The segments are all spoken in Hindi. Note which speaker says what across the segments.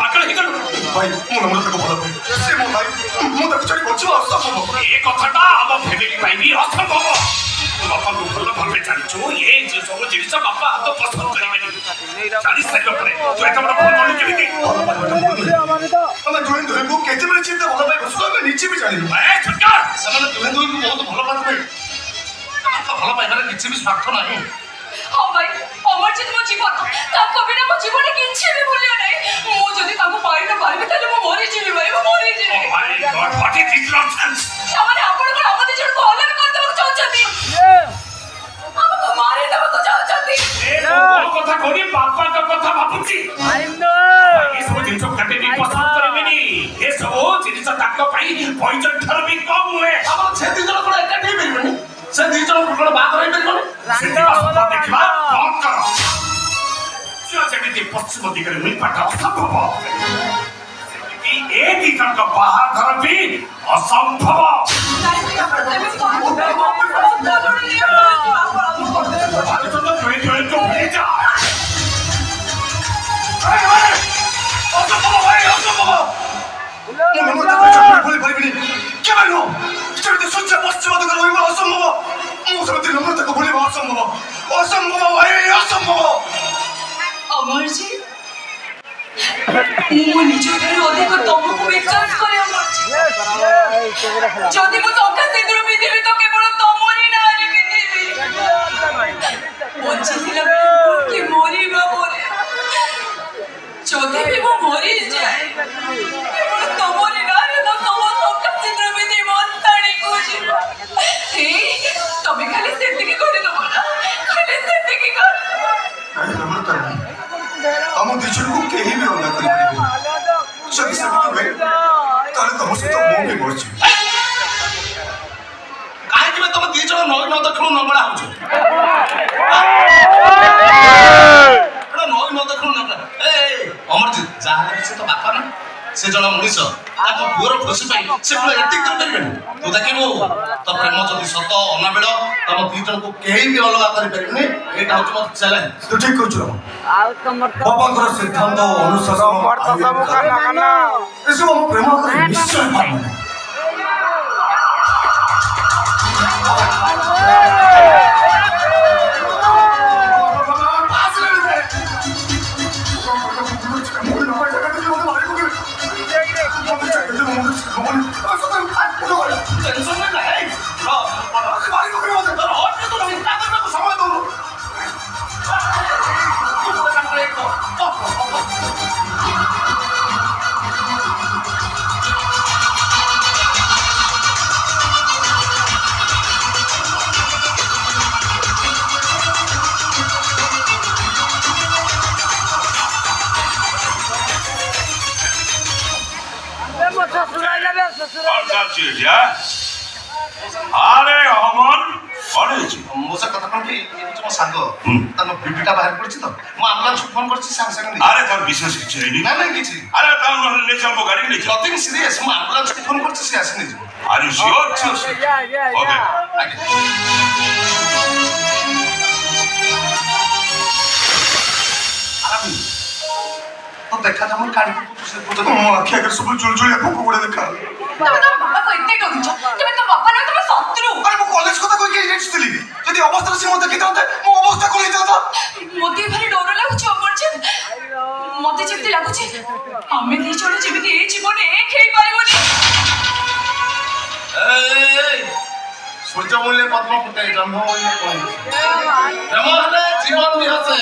Speaker 1: पागल ही करो
Speaker 2: भाई मु नम्र तक बोला भाई से मो भाई मु तक चढ़ी बच्चा असंभव
Speaker 1: ए कथाटा हम फैमिली पाई भी असंभव बापा को भल भाबे जानिछु ये जे सब जिनिस बापा तो पसंद करिबेनी जानि सरियो परे तू एटा बड़ फोन करली केमिति
Speaker 2: हम दुहें दुहें को केते बेले चिंता भला भाई बसु हम नीचे भी जानि
Speaker 1: ए सरकार
Speaker 2: ସେମାନେ दुहें दुहें को बहुत भल पात भाई
Speaker 1: तमन तो भल पाइबारे किछि भी स्वार्थ नाही
Speaker 3: हां भाई अमरजीत मो जीवन ताको बिना मो जीवन किछि भी मूल्य नै मो जदी ताको पाइ न पाइबे तले मो मरि जिबि भाई मो मरि जिबि
Speaker 1: my God what is this nonsense
Speaker 3: सामने आपण को हमते जण को अलग कर देबो चाहछथि हमको मारे देबो को चाहछथि
Speaker 1: ए वो कथा कोनी बापा का कथा भाबुची
Speaker 4: आई नो
Speaker 1: ये सब जिनिस काटे भी पसंद करिबेनी ये सब जिनिस ताको पाई पॉइजन थर भी कम हुए
Speaker 2: हम छे दी जण को एकाठी बेरबनी से दी जण को बात रही बेरबनी
Speaker 1: से बात देखबा कौन करो जो जेमिति पश्चिम दिगरे मिल पाटा असंभव सेमिति ए दी जण का बाहाघर भी असंभव
Speaker 3: नहीं भी आपण देबे तो हमको जोड़ लिया
Speaker 1: अरे तो जोई जोई तो भूल जा असंभव भाई असंभव
Speaker 2: मु नम्र तक चढ़ी बोली पाइबनी के मानो चढ़ी सोच पश्चिम दिगरे होइबा असंभव मु समिति नम्र तक बोली असंभव असंभव भाई असंभव
Speaker 3: अमरजी मु निज घर अधिक तुमको विश्वास करे अमरजी जदि मु टंका सिंदूर पिदिबी तो केवल तमरी नारी पिदिबी बच्ची थिला कि मरिबा मोरे जदि भी मु मरि जाए केवल तमरी नारी मो सब टंका सिंदूर पिदिबी मस्तानी कोजी ए तबे खाली सेतिकी करे दबो ना खाली सेतिकी कर
Speaker 2: नम्र तक हम दिजन को केही भी अलग कर परिबे जदि समिति भाई ताले तम सहित मो भी मरछि
Speaker 1: काहे कि तुम दी जण नई न देखलु नबळा होछ नई न देखलु नबळा ए अमरजीत जाहा से तो बापा ना से जण मनीष ताको पुअर खुशी पाई से पुरा एति कर परिबेनी तू देखिबो तो प्रेम जदि सत अनाबेळ तम दी जण को केही भी अलग कर परिबेनी एटा होछ मत चैलेंज
Speaker 2: तू ठीक कहछु
Speaker 4: आउ तमर तो
Speaker 2: बाबांकर सिद्धांत अनुशासन
Speaker 4: मर तो सब खाना खाना
Speaker 2: एसो हम प्रेम करे निश्चय पाबो
Speaker 1: टेंशन में नहीं
Speaker 2: हमारी को और तो नहीं ताकत को समय दो
Speaker 1: चीज है अरे अमन कौन है
Speaker 2: मो से कथा कोन कि तुम सांग तम बिबिटा बाहर पड़छि तो मो एम्बुलेंस फोन करछि सांग सांग नहीं
Speaker 1: अरे तार विशेष किछि नहीं
Speaker 2: ना नहीं किछि
Speaker 1: अरे तार ले चल मो गाड़ी ले चल
Speaker 2: नथिंग सीरियस मो एम्बुलेंस फोन करछि से आसी नहीं
Speaker 1: आर यू श्योर ओके
Speaker 2: तो देखा था मन काढ़ी से तो मो आखि अगर सब जुलजुलिया भूख उड़े देखा
Speaker 3: तमे तो बाबा को इते डरुछ तमे तो बाबा ना तमे शत्रु
Speaker 2: अरे मो कॉलेज को कोई के रेटली यदि अवस्था से मते किता मो अवस्था को लेता था
Speaker 3: मोते भारी डर लागुछ अमरजीत मते जेते लागुछ हमें दी जण जेमिति ए जीवन एक हेई पारिबोनी
Speaker 2: ए सूर्य मूल्य पद्म फुटे जन्म होइले कोन प्रेम हले जीवन भी हसे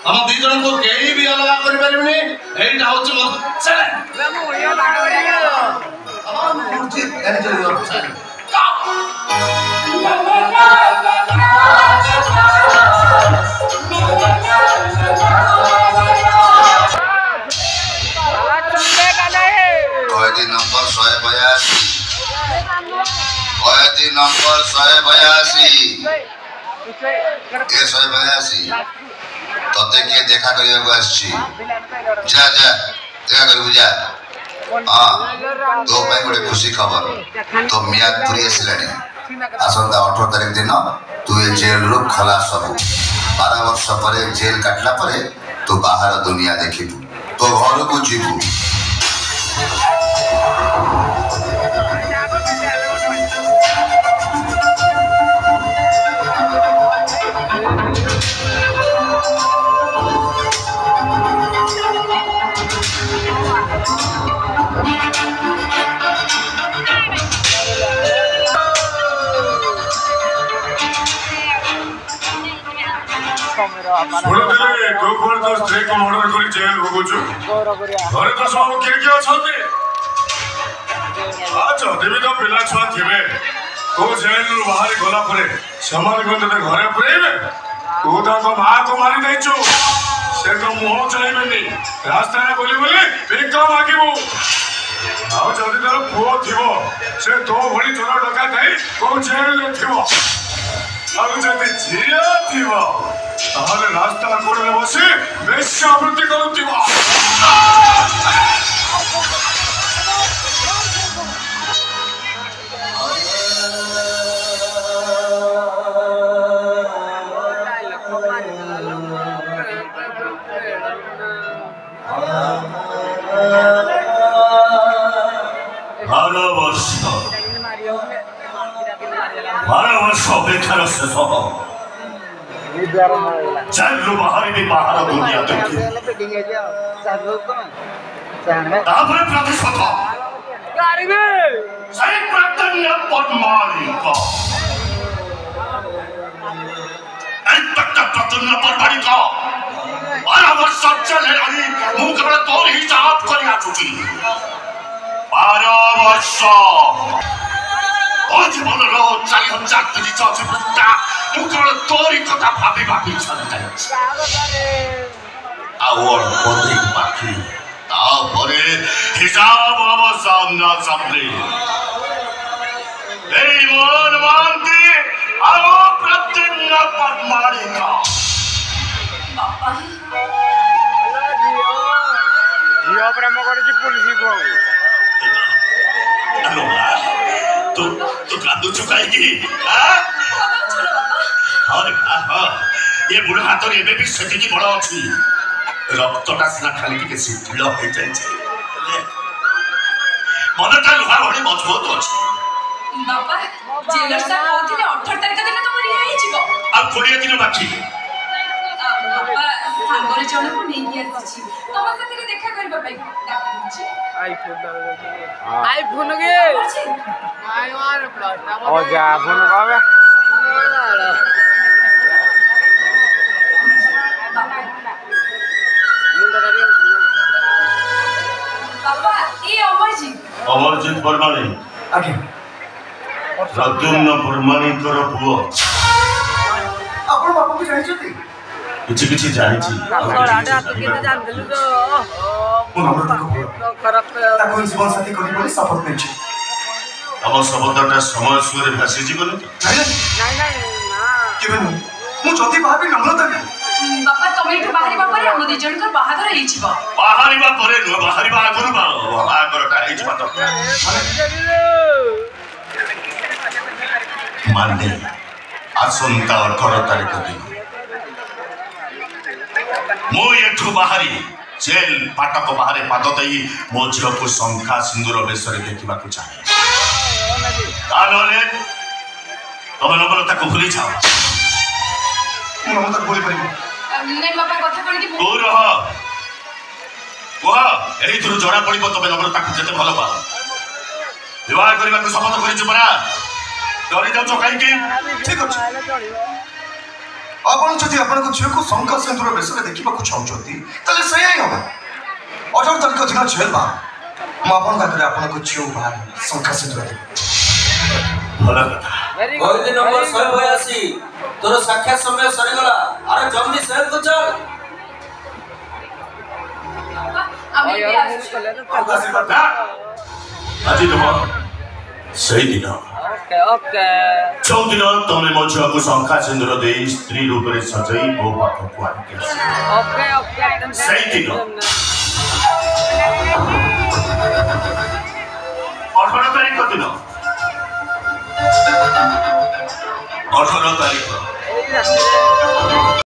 Speaker 2: हम दी जण को केही भी अलग करि परिबनी एटा होछ मो चले
Speaker 4: मैं ओया लागरिया
Speaker 2: हम मुर्जित एंजॉय योर टाइम
Speaker 5: कयदी नंबर 182 कयदी नंबर 182 ए 182 तते के देखा करिया को आछि जा जा देखा करू जा हां तो भाई बड़े खुशी खबर तो मियाद पूरी आसिलानी आसंता 18 तारिख दिन तू ए जेल रु खलास हो 12 वर्ष परे जेल काटला परे तो बाहर दुनिया देखिबू तो घर को जीवू
Speaker 2: ଶୁଣୁଥିଲି ତୁ କୁଆଡ଼େ ତୋ ସ୍ତ୍ରୀକୁ ମର୍ଡର କରି ଜେଲ୍ ଭୋଗୁଛୁ ଘରେ ତ ସବୁ କିଏ ଅଛନ୍ତି ଯଦି ବି ତ ପିଲା ଛୁଆ ଥିବେ ତୁ ଜେଲରୁ ବାହାରି ଗଲା ପରେ ସେମାନଙ୍କୁ ତତେ ଘରେ ପୁରେଇବେ ତୁ ତାଙ୍କ ମାଆକୁ ମାରି ଦେଇଛୁ ସେ ତ ମୁହଁ ଚାହିଁବେନି ରାସ୍ତାରେ ବୁଲି ବୁଲି ଭିକ ମାଗିବୁ ଆଉ ଯଦି ତୋର ପୁଅ ଥିବ ସେ ତୋ ଭଳି ଚୋର ଡକାୟତ ହେଇ କୋଉ ଜେଲରେ ଥିବ ଆଉ ଯଦି ଝିଅ ଥିବ ତାହେଲେ ରାସ୍ତା କୋଡ଼ରେ ବସି ବେଶ୍ୟାବୃତ୍ତି କରୁଥିବ
Speaker 1: ଅପେକ୍ଷାର ଶେଷ ଚାଲୁ ବାହାରି ବି ବାହାର ଦୁନିଆ ଦେଖି ତାପରେ ପ୍ରତିଶୋଧ ସେଇ ପ୍ରତ୍ୟୟ ପରମାଣିକ ପ୍ରତ୍ୟୟ ପରମାଣିକ 12 ବର୍ଷ ଚଲେ ରହି ମୁଁ କେବଳ ତୋର ହିସାବ କରି ଆସୁଛି 12 ବର୍ଷ জীবনের 4000 পৃষ্ঠা ମୁଁ କେବଳ ତୋରି କଥା ଭାବି ଭାବି ଛାଡ଼ିଯାଇଛି ଆଉ ଅଳ୍ପ ଦିନ ବାକି ତାପରେ ହିସାବ ହବ ସାମ୍ନା ସାମ୍ନି ଏଇ ମନ ମାନନ୍ତି ଆଉ ପ୍ରତିଜ୍ଞା ପରମାଣିକ
Speaker 4: ଝିଅ ପ୍ରେମ କରିଛି ପୁଲିସକୁ
Speaker 1: तू कांदुचु काईकी अरे ये बुढ़ा हाथ रे एबे भी सेठी की बड़ अछि रक्तटा सिना खाली के शिथिल हो जाय छै मनटा लुहा बड़ी मजबूत अछि
Speaker 3: बाबा जेलर सा कहथिले 18 तारिख दिन तुम रिहाई जीवो
Speaker 1: आ 20 दिन बाकी
Speaker 3: बाबा सांगरे जण को नै की आछि तम साथे देखा करबा पई डाकछि
Speaker 4: आईफोन के आय मार प्लस ओ जा फोन कावे
Speaker 3: बाबा ये
Speaker 1: अमरजीत परमाणी
Speaker 2: आगे
Speaker 1: प्रद्युम्न परमाणीकर पुओ
Speaker 2: आपण बापू को जानिछथि
Speaker 1: किछि किछि जानिछि
Speaker 4: आडा तो केते जान देलु तो
Speaker 2: मो नम्बर को
Speaker 4: खराब
Speaker 2: ताको जीवन साथी करि बोली शपथ नेछि
Speaker 1: हम शब्दटा समय सुरे भासी जीवन
Speaker 2: नहीं ना केबे मु जति भाबी नम्रता
Speaker 3: बाबा तमे एठु बाहरिबा परे हम दी जण को बाहागर हेइ छिबो
Speaker 1: बाहरिबा परे न बाहरिबा आगुर बाहागरटा हेइ छिबा तो माने आसंता 18 तारिख दिन मो एठु बाहरी जेल पाटक बाहरे पाद देई मो झियो को शंखा सिंदूर बेसरे देखिबा को चाहे तानले तमे नम्रता को भूली जाओ
Speaker 2: नम्रता भूली परिबो
Speaker 3: नै बाबा कथा कोन की
Speaker 1: तू रह वाह एही तुरु जणा पड़िबो तमे नम्रता को जते भलो पा विवाह करबा को शपथ करिछु परा डरी जाउ काई की
Speaker 2: ठीक अछि आपण जति आपण को झियो को शंखा सिंदूर बेसरे देखिबा को चाहउछथि तले सही ही होबा 18 तारिख दिन जेल बा म आपण का करे आपण को झियो बाहर शंखा सिंदूर
Speaker 1: भला कथा
Speaker 6: गोविंद नंबर 182 तोर साक्षात समय सरी गला अरे जल्दी सेल तो चल
Speaker 3: आमे भी आसु
Speaker 1: আজি তোমার সেই দিন
Speaker 4: ओके ओके
Speaker 1: चौदिन तमे मो झियो को शंखा सिंदूर दे स्त्री रूप रे सजई मो पाख को आके
Speaker 4: ओके ओके
Speaker 1: सही दिन 18 तारिख दिन 18 तारिख